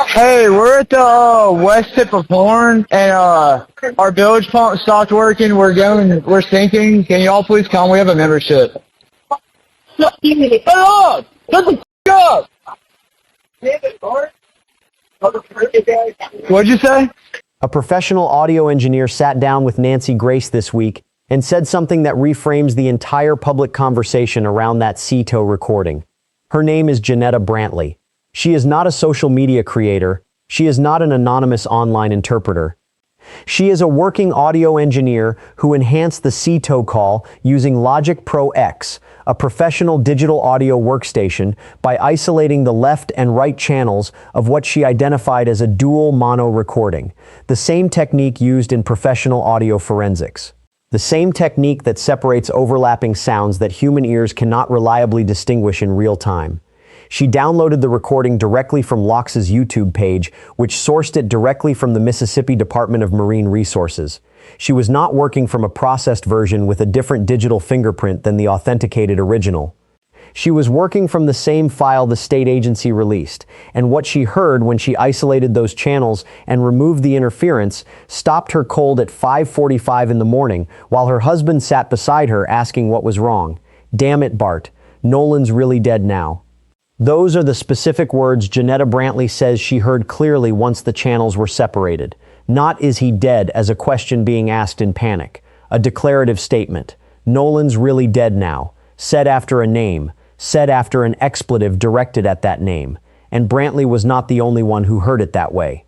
Hey, we're at the west tip of Horn, and our bilge pump stopped working. We're sinking. Can you all please come? We have a membership. Hey, up! Shut the up! What'd you say? A professional audio engineer sat down with Nancy Grace this week and said something that reframes the entire public conversation around that CETO recording. Her name is Janetta Brantley. She is not a social media creator. She is not an anonymous online interpreter. She is a working audio engineer who enhanced the CETO call using Logic Pro X, a professional digital audio workstation, by isolating the left and right channels of what she identified as a dual mono recording, the same technique used in professional audio forensics. The same technique that separates overlapping sounds that human ears cannot reliably distinguish in real time. She downloaded the recording directly from Lox's YouTube page, which sourced it directly from the Mississippi Department of Marine Resources. She was not working from a processed version with a different digital fingerprint than the authenticated original. She was working from the same file the state agency released, and what she heard when she isolated those channels and removed the interference stopped her cold at 5:45 in the morning while her husband sat beside her asking what was wrong. "Damn it, Bart. Nolan's really dead now." Those are the specific words Janetta Brantley says she heard clearly once the channels were separated. Not "is he dead" as a question being asked in panic. A declarative statement. "Nolan's really dead now," said after a name, said after an expletive directed at that name. And Brantley was not the only one who heard it that way.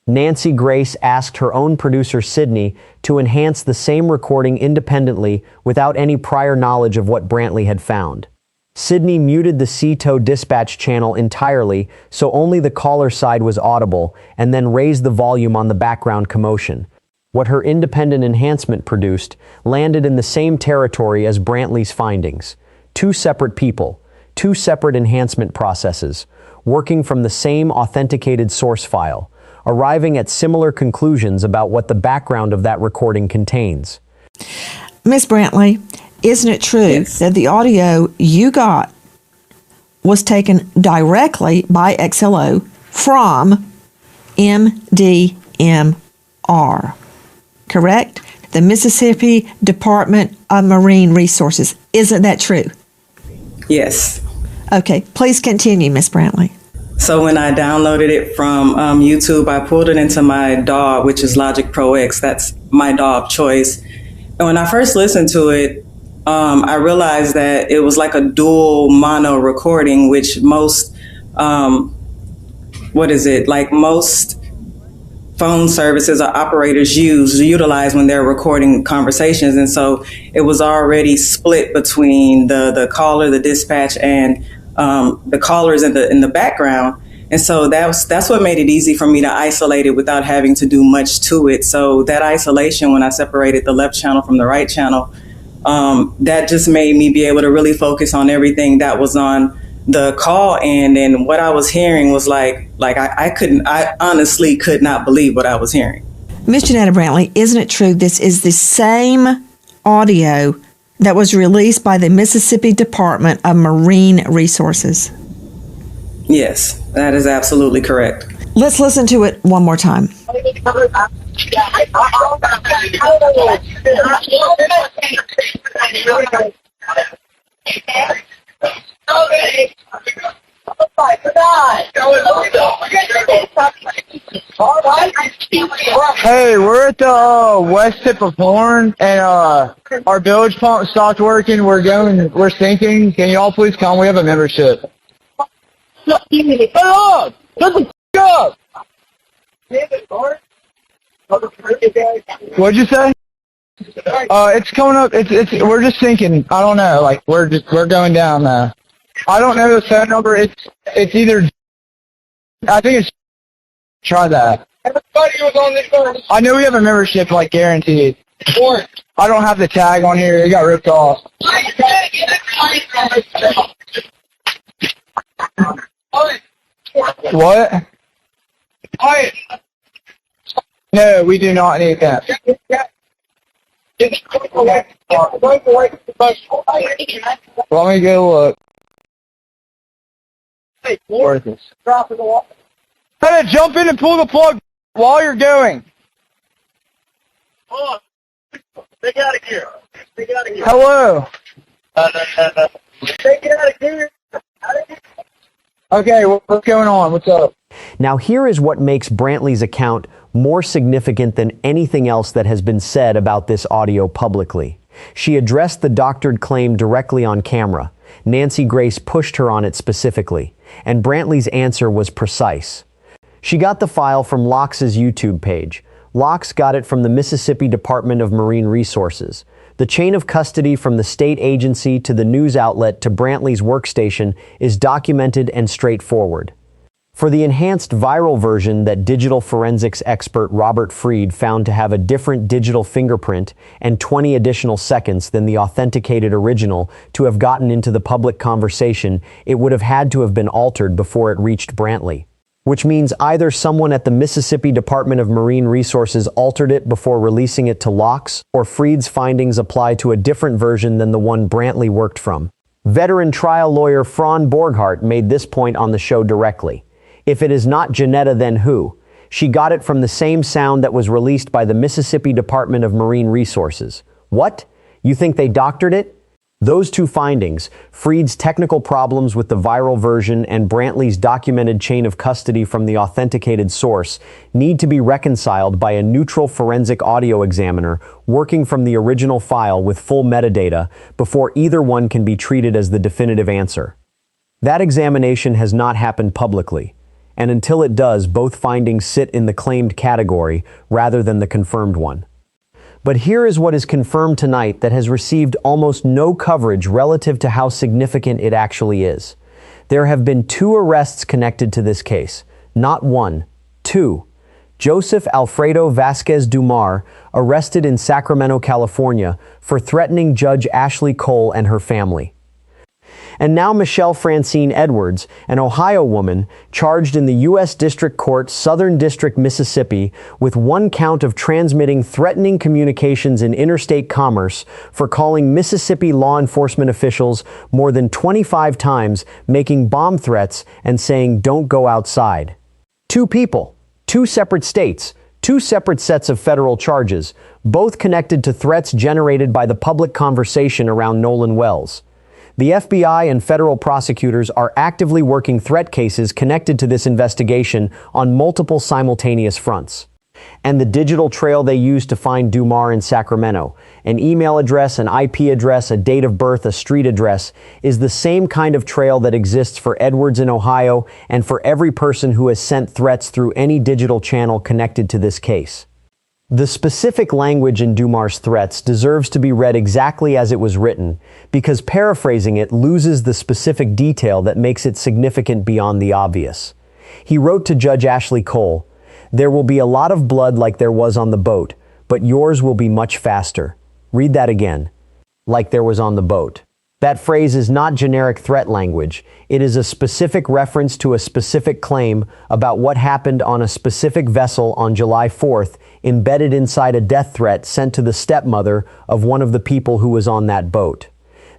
Nancy Grace asked her own producer Sydney to enhance the same recording independently without any prior knowledge of what Brantley had found. Sydney muted the CETO dispatch channel entirely so only the caller side was audible, and then raised the volume on the background commotion. What her independent enhancement produced landed in the same territory as Brantley's findings. Two separate people, two separate enhancement processes, working from the same authenticated source file, arriving at similar conclusions about what the background of that recording contains. Ms. Brantley, isn't it true that the audio you got was taken directly by XLO from MDMR, correct? The Mississippi Department of Marine Resources. Isn't that true? Yes. Okay, please continue, Ms. Brantley. So when I downloaded it from YouTube, I pulled it into my DAW, which is Logic Pro X. That's my DAW of choice. And when I first listened to it, I realized that it was like a dual mono recording, which most, most phone services or operators utilize when they're recording conversations. And so it was already split between the caller, the dispatch, and the callers in the background. And so that's what made it easy for me to isolate it without having to do much to it. So that isolation, when I separated the left channel from the right channel, that just made me be able to really focus on everything that was on the call end. And what I was hearing was I honestly could not believe what I was hearing. Ms. Janetta Brantley, isn't it true this is the same audio that was released by the Mississippi Department of Marine Resources? Yes, that is absolutely correct. Let's listen to it one more time. Hey, we're at the west tip of Horn, and our bilge pump stopped working. We're sinking. Can you all please come? We have a membership. Hey, up! Shut the up! What'd you say? It's coming up. We're just sinking. I don't know. We're going down. I don't know the phone number. It's either. I think it's. Try that. Everybody was on this phone. I know we have a membership, guaranteed. I don't have the tag on here. It got ripped off. What? No, we do not need that. Let me go look. Where is this? Hey, jump in and pull the plug while you're going. Take it out of here. Take it out of here. Hello. Take it out of here. Okay, what's going on? What's up? Now here is what makes Brantley's account more significant than anything else that has been said about this audio publicly. She addressed the doctored claim directly on camera. Nancy Grace pushed her on it specifically, and Brantley's answer was precise. She got the file from Locke's YouTube page. Locke's got it from the Mississippi Department of Marine Resources. The chain of custody from the state agency to the news outlet to Brantley's workstation is documented and straightforward. For the enhanced viral version that digital forensics expert Robert Freed found to have a different digital fingerprint and 20 additional seconds than the authenticated original to have gotten into the public conversation, it would have had to have been altered before it reached Brantley. Which means either someone at the Mississippi Department of Marine Resources altered it before releasing it to Locke's, or Freed's findings apply to a different version than the one Brantley worked from. Veteran trial lawyer Fran Borghardt made this point on the show directly. If it is not Janetta, then who? She got it from the same sound that was released by the Mississippi Department of Marine Resources. What? You think they doctored it? Those two findings, Freed's technical problems with the viral version and Brantley's documented chain of custody from the authenticated source, need to be reconciled by a neutral forensic audio examiner working from the original file with full metadata before either one can be treated as the definitive answer. That examination has not happened publicly, and until it does, both findings sit in the claimed category rather than the confirmed one. But here is what is confirmed tonight that has received almost no coverage relative to how significant it actually is. There have been 2 arrests connected to this case. Not 1, 2. Joseph Alfredo Vasquez Dumar, arrested in Sacramento, California, for threatening Judge Ashley Cole and her family. And now Michelle Francine Edwards, an Ohio woman, charged in the U.S. District Court, Southern District, Mississippi, with 1 count of transmitting threatening communications in interstate commerce for calling Mississippi law enforcement officials more than 25 times, making bomb threats and saying, "Don't go outside." 2 people, 2 separate states, 2 separate sets of federal charges, both connected to threats generated by the public conversation around Nolan Wells. The FBI and federal prosecutors are actively working threat cases connected to this investigation on multiple simultaneous fronts. And the digital trail they used to find Dumar in Sacramento, an email address, an IP address, a date of birth, a street address, is the same kind of trail that exists for Edwards in Ohio and for every person who has sent threats through any digital channel connected to this case. The specific language in Dumar's threats deserves to be read exactly as it was written, because paraphrasing it loses the specific detail that makes it significant beyond the obvious. He wrote to Judge Ashley Cole, "There will be a lot of blood like there was on the boat, but yours will be much faster." Read that again. Like there was on the boat. That phrase is not generic threat language. It is a specific reference to a specific claim about what happened on a specific vessel on July 4th, embedded inside a death threat sent to the stepmother of one of the people who was on that boat.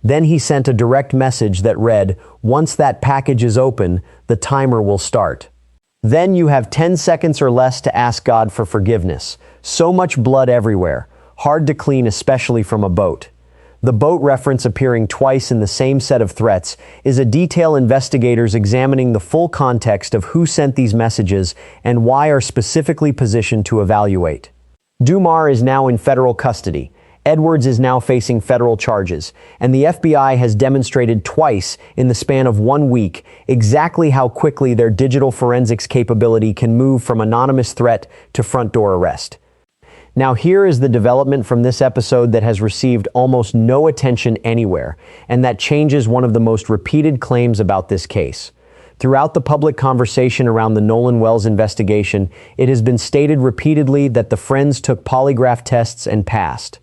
Then he sent a direct message that read, "Once that package is open, the timer will start." Then you have 10 seconds or less to ask God for forgiveness. So much blood everywhere. Hard to clean, especially from a boat. The boat reference appearing twice in the same set of threats is a detail investigators examining the full context of who sent these messages and why are specifically positioned to evaluate. Dumar is now in federal custody. Edwards is now facing federal charges, and the FBI has demonstrated twice in the span of 1 week exactly how quickly their digital forensics capability can move from anonymous threat to front door arrest. Now here is the development from this episode that has received almost no attention anywhere, and that changes one of the most repeated claims about this case. Throughout the public conversation around the Nolan Wells investigation, it has been stated repeatedly that the friends took polygraph tests and passed.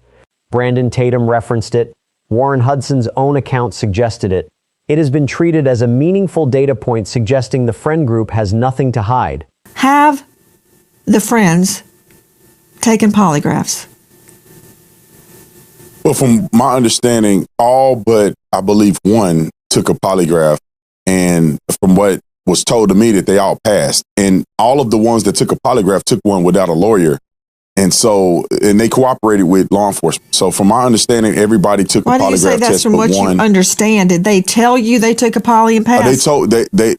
Brandon Tatum referenced it. Warren Hudson's own account suggested it. It has been treated as a meaningful data point suggesting the friend group has nothing to hide. Have the friends taken polygraphs? Well, from my understanding, all but I believe one took a polygraph, and from what was told to me that they all passed, and all of the ones that took a polygraph took one without a lawyer. And they cooperated with law enforcement. So from my understanding, everybody took a polygraph test. Why do you say that's from what you understand? Did they tell you they took a poly and passed?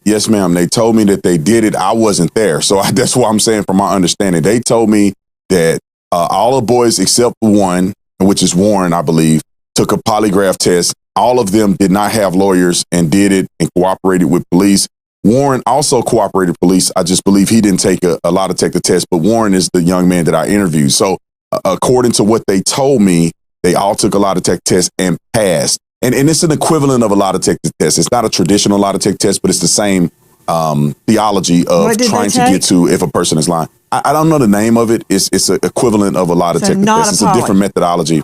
Yes, ma'am. They told me that they did it. I wasn't there. So that's what I'm saying from my understanding. They told me that all the boys except one, which is Warren, I believe, took a polygraph test. All of them did not have lawyers and did it and cooperated with police. Warren also cooperated with police. I just believe he didn't take a lot to take the test, but Warren is the young man that I interviewed. So according to what they told me, they all took a lie detector test and passed. And it's an equivalent of a lie detector test. It's not a traditional lie detector test, but it's the same theology of trying to get to if a person is lying. I don't know the name of it. It's an equivalent of a lie detector test. It's a different methodology.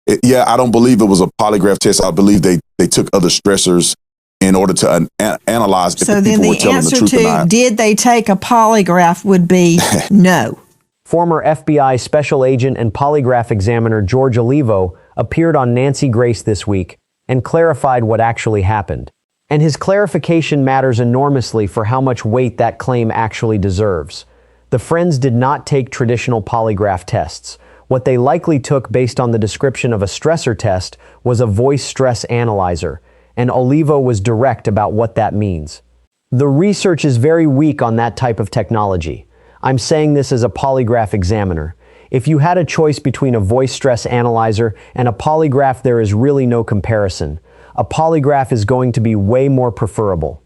I don't believe it was a polygraph test. I believe they took other stressors in order to analyze if the people were telling the truth or not. So then the answer to did they take a polygraph would be no. Former FBI Special Agent and Polygraph Examiner George Olivo appeared on Nancy Grace this week and clarified what actually happened. And his clarification matters enormously for how much weight that claim actually deserves. The friends did not take traditional polygraph tests. What they likely took based on the description of a stressor test was a voice stress analyzer, and Olivo was direct about what that means. The research is very weak on that type of technology. I'm saying this as a polygraph examiner. If you had a choice between a voice stress analyzer and a polygraph, there is really no comparison. A polygraph is going to be way more preferable.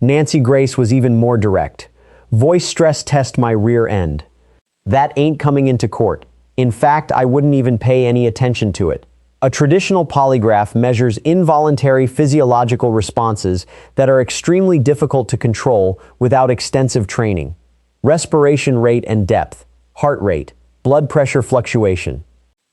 Nancy Grace was even more direct. Voice stress test my rear end. That ain't coming into court. In fact, I wouldn't even pay any attention to it. A traditional polygraph measures involuntary physiological responses that are extremely difficult to control without extensive training. Respiration rate and depth, heart rate, blood pressure fluctuation.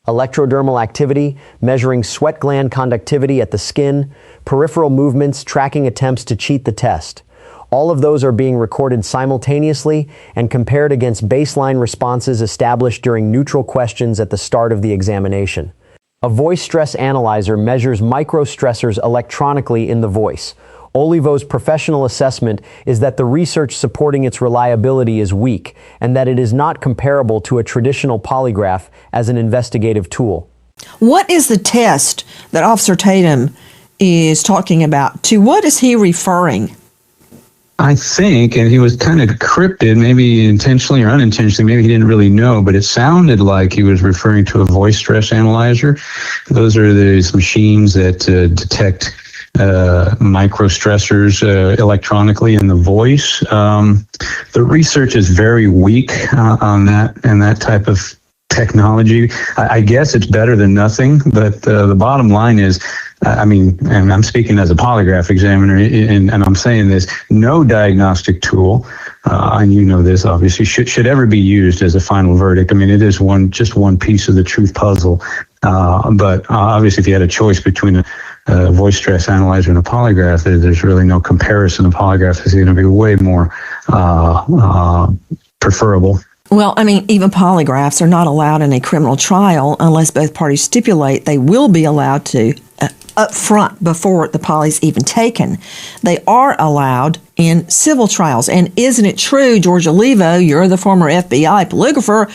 Electrodermal activity, measuring sweat gland conductivity at the skin, peripheral movements, tracking attempts to cheat the test. All of those are being recorded simultaneously and compared against baseline responses established during neutral questions at the start of the examination. A voice stress analyzer measures microstressors electronically in the voice. Olivo's professional assessment is that the research supporting its reliability is weak and that it is not comparable to a traditional polygraph as an investigative tool. What is the test that Officer Tatum is talking about? To what is he referring? I think, and he was kind of cryptic, maybe intentionally or unintentionally, maybe he didn't really know, but it sounded like he was referring to a voice stress analyzer. Those are these machines that detect microstressors electronically in the voice. The research is very weak on that and that type of technology. I guess it's better than nothing, but the bottom line is, and I'm speaking as a polygraph examiner, and I'm saying this, no diagnostic tool, and you know this obviously, should ever be used as a final verdict. I mean, it is just one piece of the truth puzzle. But obviously, if you had a choice between a voice stress analyzer and a polygraph, there's really no comparison. A polygraph is going to be way more preferable. Well, even polygraphs are not allowed in a criminal trial unless both parties stipulate they will be allowed to up front before the poly's even taken. They are allowed in civil trials. And isn't it true, George Olivo, you're the former FBI polygrapher,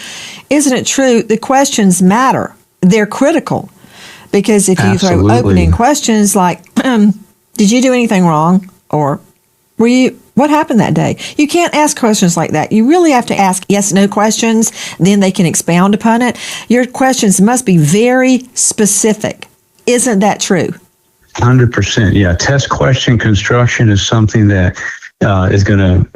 isn't it true the questions matter? They're critical. Because if you throw opening questions like, did you do anything wrong? Or what happened that day? You can't ask questions like that. You really have to ask yes/no questions, then they can expound upon it. Your questions must be very specific. Isn't that true? 100%. Yeah. Test question construction is something that is going to,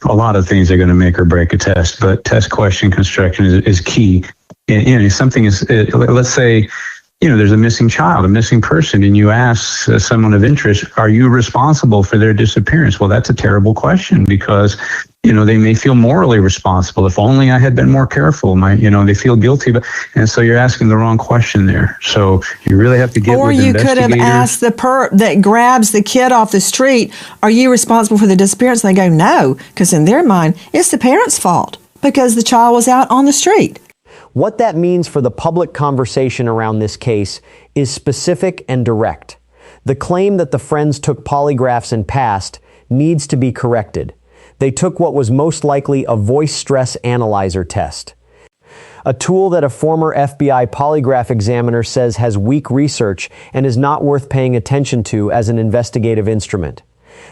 a lot of things are going to make or break a test, but test question construction is key. And, if something is, let's say, there's a missing child, a missing person, and you ask someone of interest, are you responsible for their disappearance? Well, that's a terrible question because, they may feel morally responsible. If only I had been more careful. They feel guilty. And so you're asking the wrong question there. So you really have to get with the investigator. Or you could have asked the perp that grabs the kid off the street, are you responsible for the disappearance? And they go, no, because in their mind, it's the parents' fault. because the child was out on the street. What that means for the public conversation around this case is specific and direct. The claim that the friends took polygraphs and passed needs to be corrected. They took what was most likely a voice stress analyzer test, a tool that a former FBI polygraph examiner says has weak research and is not worth paying attention to as an investigative instrument.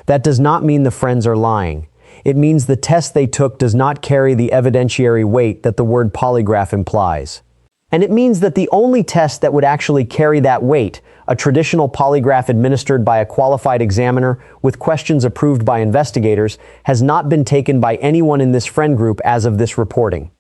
That does not mean the friends are lying. It means the test they took does not carry the evidentiary weight that the word polygraph implies. And it means that the only test that would actually carry that weight, a traditional polygraph administered by a qualified examiner with questions approved by investigators, has not been taken by anyone in this friend group as of this reporting.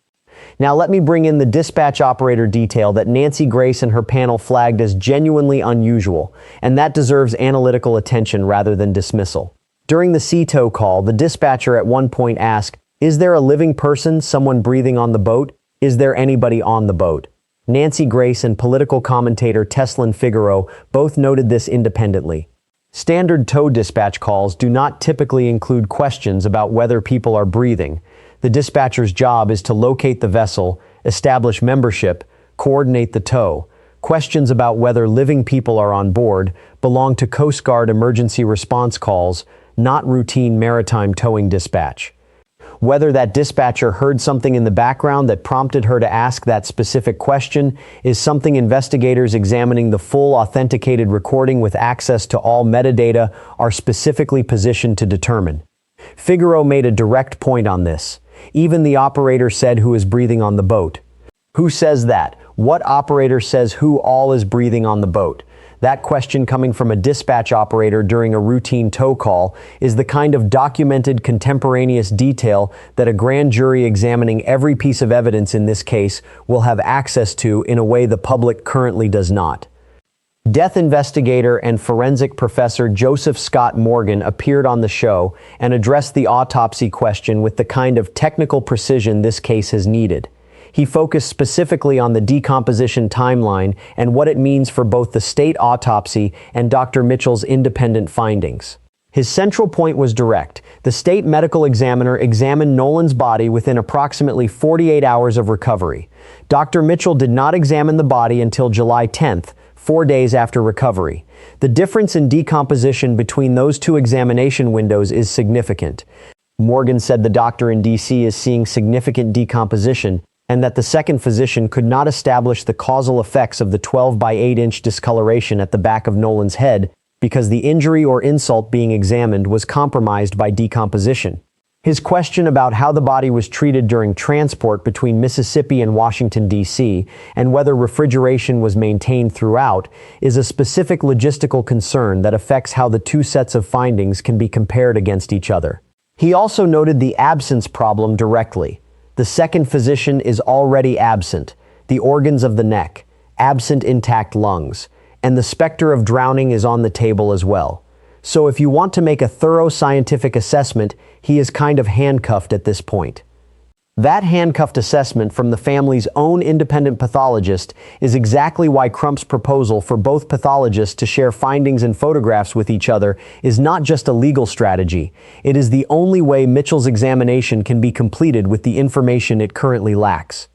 Now let me bring in the dispatch operator detail that Nancy Grace and her panel flagged as genuinely unusual, and that deserves analytical attention rather than dismissal. During the CTO call, the dispatcher at one point asked, "Is there a living person, someone breathing on the boat? Is there anybody on the boat?" Nancy Grace and political commentator Teslin Figaro both noted this independently. Standard tow dispatch calls do not typically include questions about whether people are breathing. The dispatcher's job is to locate the vessel, establish membership, coordinate the tow. Questions about whether living people are on board belong to Coast Guard emergency response calls, not routine maritime towing dispatch. Whether that dispatcher heard something in the background that prompted her to ask that specific question is something investigators examining the full authenticated recording with access to all metadata are specifically positioned to determine. Figaro made a direct point on this. Even the operator said who is breathing on the boat. Who says that? What operator says who all is breathing on the boat? That question coming from a dispatch operator during a routine tow call is the kind of documented contemporaneous detail that a grand jury examining every piece of evidence in this case will have access to in a way the public currently does not. Death investigator and forensic professor Joseph Scott Morgan appeared on the show and addressed the autopsy question with the kind of technical precision this case has needed. He focused specifically on the decomposition timeline and what it means for both the state autopsy and Dr. Mitchell's independent findings. His central point was direct. The state medical examiner examined Nolan's body within approximately 48 hours of recovery. Dr. Mitchell did not examine the body until July 10th, 4 days after recovery. The difference in decomposition between those two examination windows is significant. Morgan said the doctor in DC is seeing significant decomposition, and that the second physician could not establish the causal effects of the 12 by 8 inch discoloration at the back of Nolan's head because the injury or insult being examined was compromised by decomposition. His question about how the body was treated during transport between Mississippi and Washington, D.C., and whether refrigeration was maintained throughout is a specific logistical concern that affects how the two sets of findings can be compared against each other. He also noted the absence problem directly. The second physician is already absent, the organs of the neck, absent intact lungs, and the specter of drowning is on the table as well. So if you want to make a thorough scientific assessment, he is kind of handcuffed at this point. That handcuffed assessment from the family's own independent pathologist is exactly why Crump's proposal for both pathologists to share findings and photographs with each other is not just a legal strategy. It is the only way Mitchell's examination can be completed with the information it currently lacks.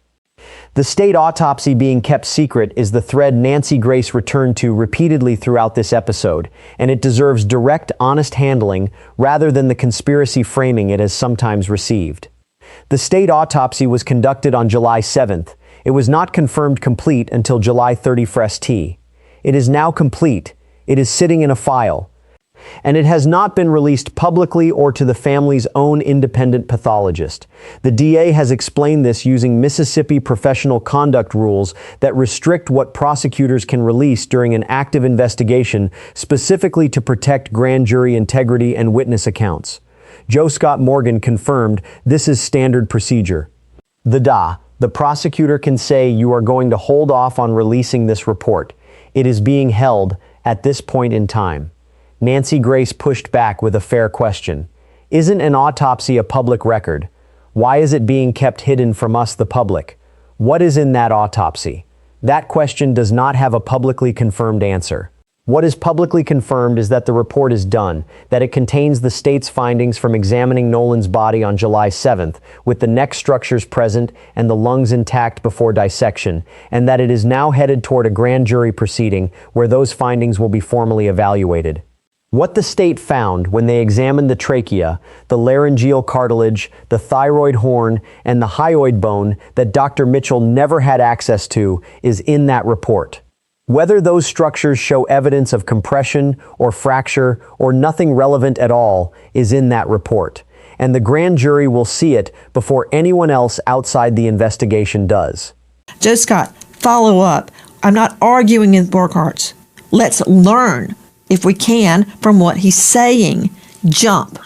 The state autopsy being kept secret is the thread Nancy Grace returned to repeatedly throughout this episode, and it deserves direct, honest handling rather than the conspiracy framing it has sometimes received. The state autopsy was conducted on July 7th. It was not confirmed complete until July 31st. It is now complete. It is sitting in a file. And it has not been released publicly or to the family's own independent pathologist. The DA has explained this using Mississippi professional conduct rules that restrict what prosecutors can release during an active investigation, specifically to protect grand jury integrity and witness accounts. Joe Scott Morgan confirmed this is standard procedure. The prosecutor can say you are going to hold off on releasing this report. It is being held at this point in time. Nancy Grace pushed back with a fair question. Isn't an autopsy a public record? Why is it being kept hidden from us, the public? What is in that autopsy? That question does not have a publicly confirmed answer. What is publicly confirmed is that the report is done, that it contains the state's findings from examining Nolan's body on July 7th, with the neck structures present and the lungs intact before dissection, and that it is now headed toward a grand jury proceeding where those findings will be formally evaluated. What the state found when they examined the trachea, the laryngeal cartilage, the thyroid horn, and the hyoid bone that Dr. Mitchell never had access to is in that report. Whether those structures show evidence of compression or fracture or nothing relevant at all is in that report, and the grand jury will see it before anyone else outside the investigation does. Joe Scott, follow up. I'm not arguing in Burkhart's. Let's learn, if we can, from what he's saying. Jump.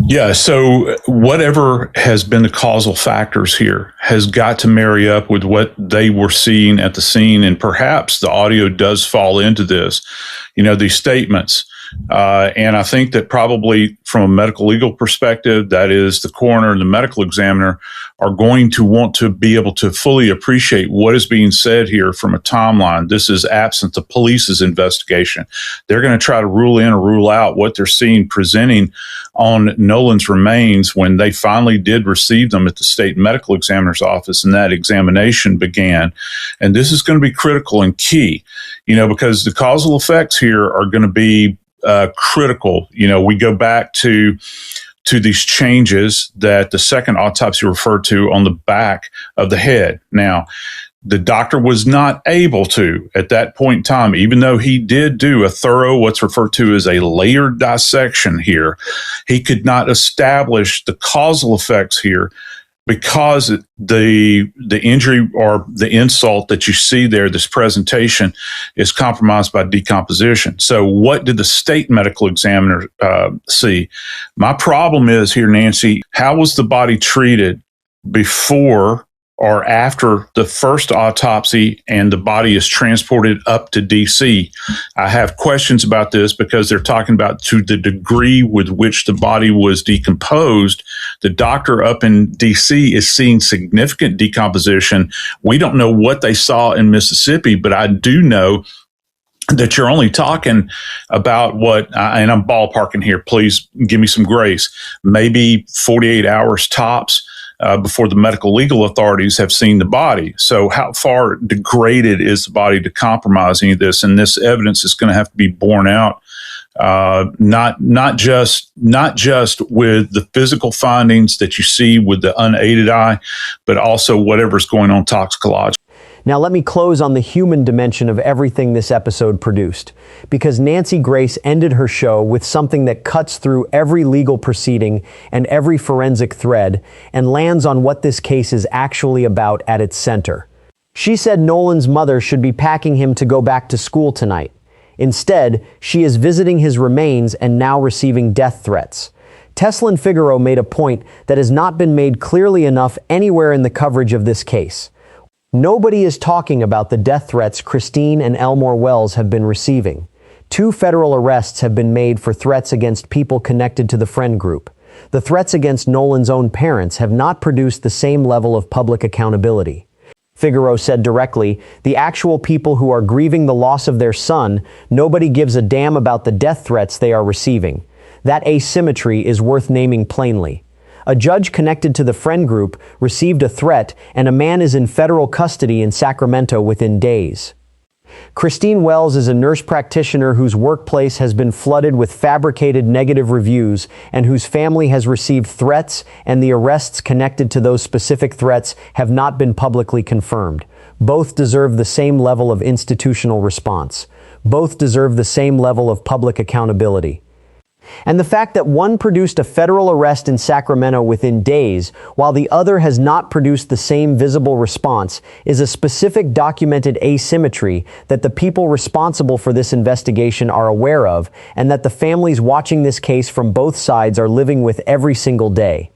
Yeah, so whatever has been the causal factors here has got to marry up with what they were seeing at the scene, and perhaps the audio does fall into this. You know, these statements. And I think that probably from a medical legal perspective, that is the coroner and the medical examiner are going to want to be able to fully appreciate what is being said here from a timeline. This is absent the police's investigation. They're going to try to rule in or rule out what they're seeing presenting on Nolan's remains when they finally did receive them at the state medical examiner's office and that examination began. And this is going to be critical and key, you know, because the causal effects here are going to be critical. You know, we go back to these changes that the second autopsy referred to on the back of the head. Now, the doctor was not able to, at that point in time, even though he did do a thorough, what's referred to as a layered dissection here, he could not establish the causal effects here because the injury or the insult that you see there, this presentation, is compromised by decomposition. So what did the state medical examiner see? My problem is here, Nancy, how was the body treated before or after the first autopsy and the body is transported up to DC? I have questions about this because they're talking about to the degree with which the body was decomposed. The doctor up in DC is seeing significant decomposition. We don't know what they saw in Mississippi, but I do know that you're only talking about what, and I'm ballparking here, please give me some grace, maybe 48 hours tops. Before the medical legal authorities have seen the body. So how far degraded is the body to compromise any of this? And this evidence is going to have to be borne out, not just with the physical findings that you see with the unaided eye, but also whatever's going on toxicologically. Now let me close on the human dimension of everything this episode produced, because Nancy Grace ended her show with something that cuts through every legal proceeding and every forensic thread and lands on what this case is actually about at its center. She said Nolan's mother should be packing him to go back to school tonight. Instead, she is visiting his remains and now receiving death threats. Teslin Figaro made a point that has not been made clearly enough anywhere in the coverage of this case. Nobody is talking about the death threats Christine and Elmore Wells have been receiving. 2 federal arrests have been made for threats against people connected to the friend group. The threats against Nolan's own parents have not produced the same level of public accountability. Figaro said directly, the actual people who are grieving the loss of their son, nobody gives a damn about the death threats they are receiving. That asymmetry is worth naming plainly. A judge connected to the friend group received a threat, and a man is in federal custody in Sacramento within days. Christine Wells is a nurse practitioner whose workplace has been flooded with fabricated negative reviews and whose family has received threats, and the arrests connected to those specific threats have not been publicly confirmed. Both deserve the same level of institutional response. Both deserve the same level of public accountability. And the fact that one produced a federal arrest in Sacramento within days, while the other has not produced the same visible response, is a specific documented asymmetry that the people responsible for this investigation are aware of, and that the families watching this case from both sides are living with every single day.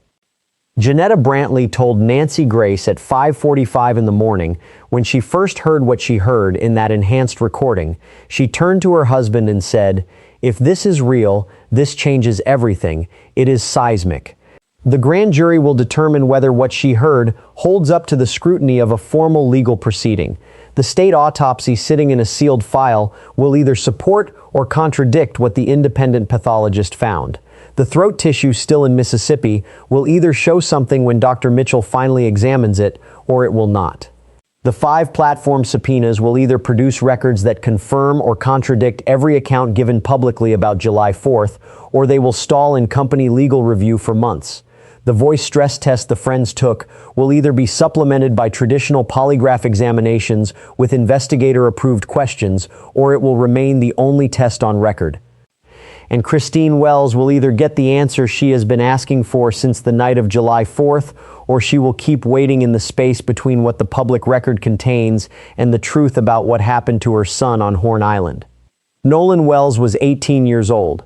Janetta Brantley told Nancy Grace at 5:45 in the morning, when she first heard what she heard in that enhanced recording, she turned to her husband and said, "If this is real, this changes everything. It is seismic." The grand jury will determine whether what she heard holds up to the scrutiny of a formal legal proceeding. The state autopsy sitting in a sealed file will either support or contradict what the independent pathologist found. The throat tissue still in Mississippi will either show something when Dr. Mitchell finally examines it, or it will not. The 5 platform subpoenas will either produce records that confirm or contradict every account given publicly about July 4th, or they will stall in company legal review for months. The voice stress test the friends took will either be supplemented by traditional polygraph examinations with investigator-approved questions, or it will remain the only test on record. And Christine Wells will either get the answer she has been asking for since the night of July 4th, or she will keep waiting in the space between what the public record contains and the truth about what happened to her son on Horn Island. Nolan Wells was 18 years old.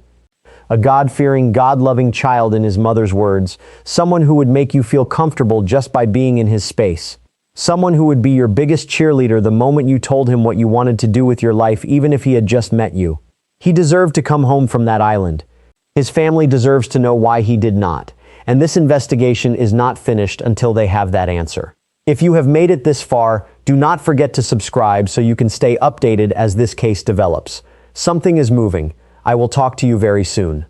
A God-fearing, God-loving child in his mother's words, someone who would make you feel comfortable just by being in his space. Someone who would be your biggest cheerleader the moment you told him what you wanted to do with your life, even if he had just met you. He deserved to come home from that island. His family deserves to know why he did not. And this investigation is not finished until they have that answer. If you have made it this far, do not forget to subscribe so you can stay updated as this case develops. Something is moving. I will talk to you very soon.